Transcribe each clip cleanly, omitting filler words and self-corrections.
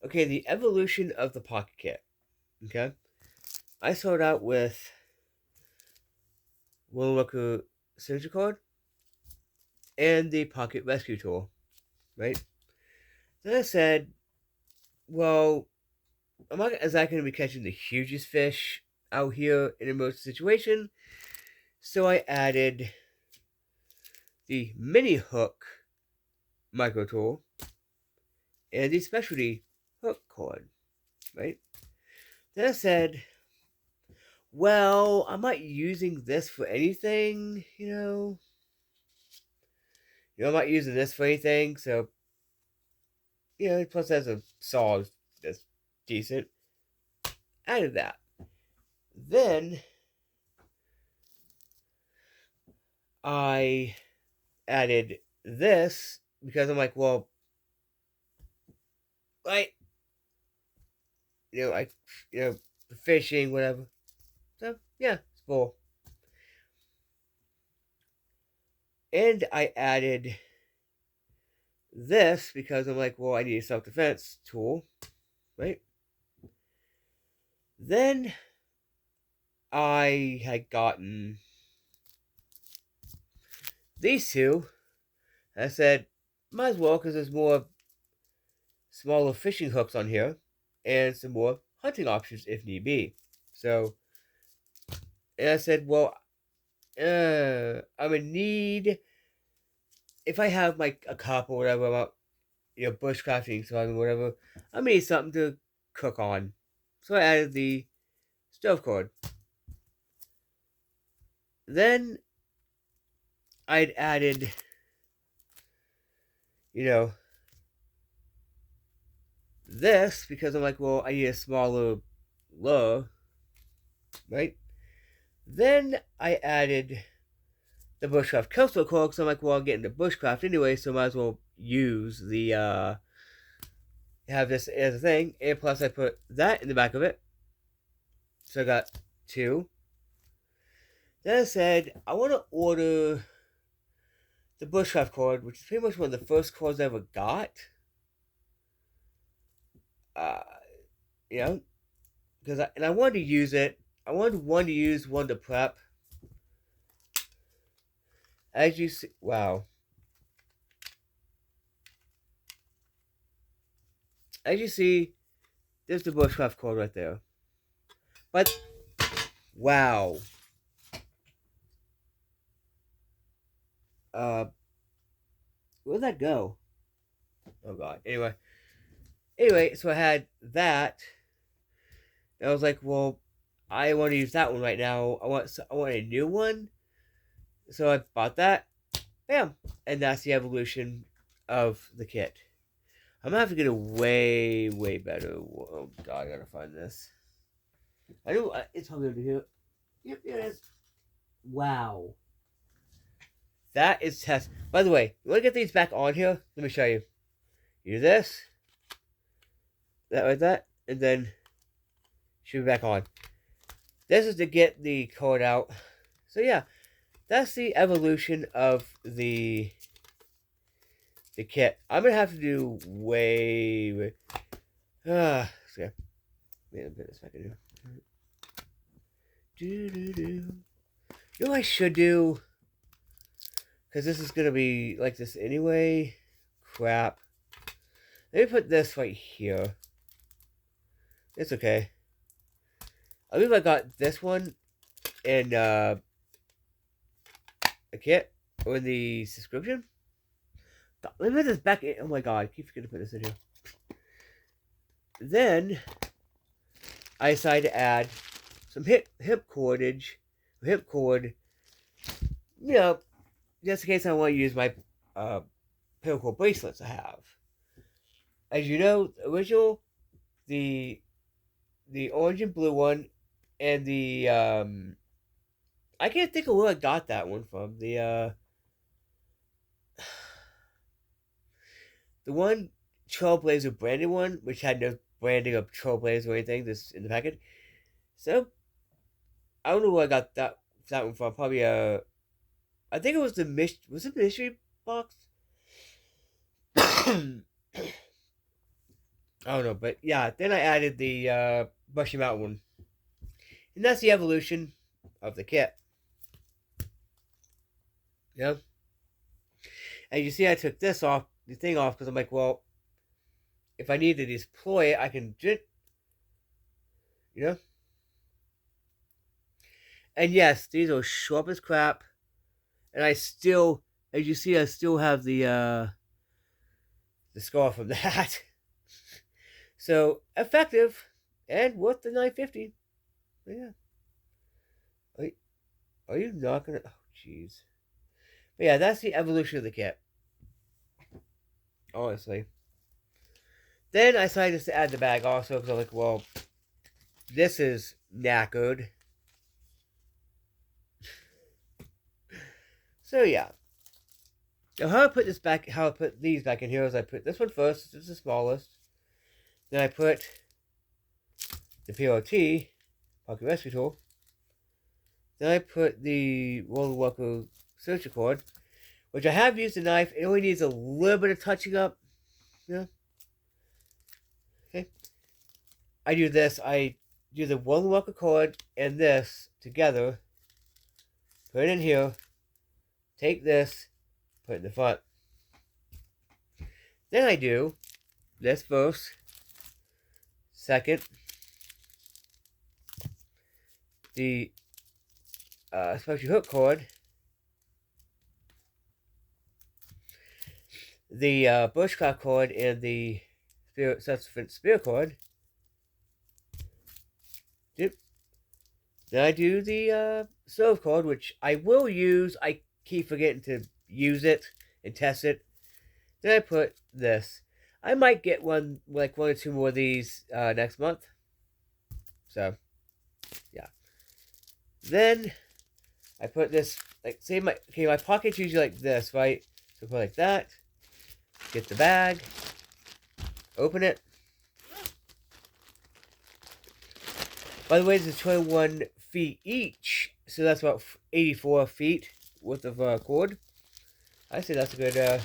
Okay, the evolution of the Pocket Kit. Okay, I started out with Woolworker Signature Card and the Pocket Rescue Tool, right? Then I said, well, I'm not exactly going to be catching the hugest fish out here in a emergency situation, so I added the mini hook micro tool and the specialty hook cord, right? Then I said, well, I'm not using this for anything, I'm not using this for anything, so, plus as a saw that's decent. Added that. Then I added this because I'm like, well, right, I, fishing, whatever. So, yeah, it's full. And I added this because I'm like, well, I need a self defense tool, right? Then I had gotten these two. I said, might as well because there's more smaller fishing hooks on here and some more hunting options if need be. So, and I said, well, I'm gonna need if I have like a cup or whatever about bushcrafting, so I mean whatever, I need something to cook on. So I added the stove cord. Then I'd added, you know, this because I'm like, well, I need a smaller lure, right? Then I added the bushcraft coastal cord because I'm like, well, I'm getting the bushcraft anyway, so might as well use the have this as a thing. And plus, I put that in the back of it, so I got two. Then I said I want to order the bushcraft cord, which is pretty much one of the first cords I ever got. Uh, you know, because I wanted to use it. I wanted one to use, one to prep. As you see, wow. As you see, there's the bushcraft cord right there. But wow. Uh, where'd that go? Oh god. Anyway, so I had that. And I was like, well, I want to use that one right now. I want a new one. So I bought that. Bam. And that's the evolution of the kit. I'm gonna have to get a way better. Oh god, I gotta find this. I know it's probably over here. Yep, it is. Wow, that is test. By the way, you want to get these back on here? Let me show you. You do this, that like that, and then should be back on. This is to get the code out. So yeah, that's the evolution of the kit. I'm gonna have to do way. Okay. Wait a minute, a second here. Do. You know what I should do? Because this is going to be like this anyway. Crap. Let me put this right here. It's okay. I believe I got this one in a kit or in the subscription. Let me put this back in. Oh my god, I keep forgetting to put this in here. Then I decided to add some hip cordage, hip cord. You know, just in case I want to use my pinnacle bracelets I have. As you know, the original, the orange and blue one, and the I can't think of where I got that one from. The one Trailblazer branded one, which had no branding of Trailblazer or anything, this in the packet. So I don't know where I got that one from. Probably I think it was was it the mystery box? I don't know, but yeah. Then I added the Brushy Mountain one, and that's the evolution of the kit. Yeah. And you see, I took this off, the thing off, because I'm like, well, if I need to deploy it, I can just, you know. And yes, these are sharp as crap, and I still, as you see, I still have the scar from that. So effective and worth the 950. Yeah. Are you, are you not gonna? Oh, jeez. But yeah, that's the evolution of the kit. Honestly. Then I decided to add the bag also because I'm like, well, this is knackered. So yeah. Now how I put this back, how I put these back in here is I put this one first. This is the smallest. Then I put the PRT, Pocket Rescue Tool. Then I put the World Walker Searcher Cord, which I have used the knife. It only needs a little bit of touching up. Yeah. Okay. I do this. I do the World Walker cord and this together. Put it in here. Take this. Put it in the front. Then I do this first. Second. The special hook cord. The bushcraft cord and the subsequent spear cord. Yep. Then I do the stove cord, which I will use. I keep forgetting to use it and test it. Then I put this. I might get one, like one or two more of these next month. So, yeah. Then I put this, like, say my pocket's usually like this, right? So put like that. Get the bag. Open it. By the way, this is 21 feet each, so that's about 84 feet worth of cord. I say that's a good.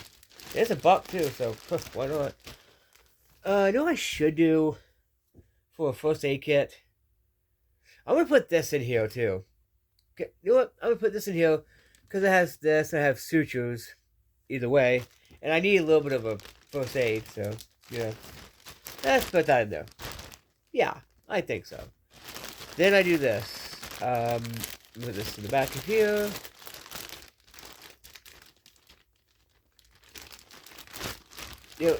It's a buck too, so why not? I know I should do for a first aid kit. I'm gonna put this in here too. Okay, you know what? I'm gonna put this in here because it has this. I have sutures, either way, and I need a little bit of a first aid. So yeah, let's put that in there. Yeah, I think so. Then I do this. Put this in the back of here. You know,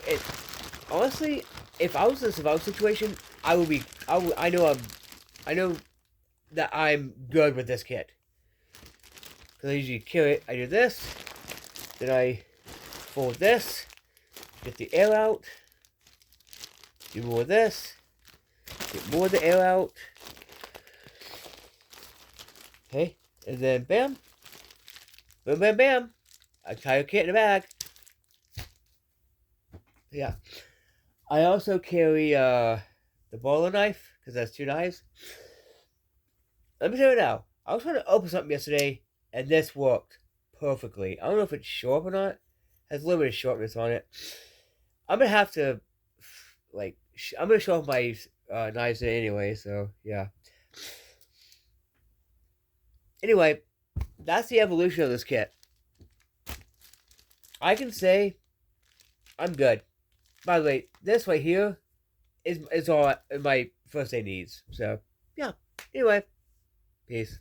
honestly, if I was in a survival situation, I would be. I know that I'm good with this kit. Because I usually kill it. I do this. Then I fold this. Get the air out. Do more of this. Get more of the air out. Okay. And then bam. Bam, bam, bam. I tie your kit in the bag. Yeah. I also carry the boiler knife. Because that's two knives. Let me tell you now. I was trying to open something yesterday. And this worked perfectly. I don't know if it's sharp or not. It has a little bit of sharpness on it. I'm gonna have to, like, I'm gonna show off my knives today anyway. So yeah. Anyway, that's the evolution of this kit. I can say I'm good. By the way, this right here is all my first aid needs. So yeah. Anyway, peace.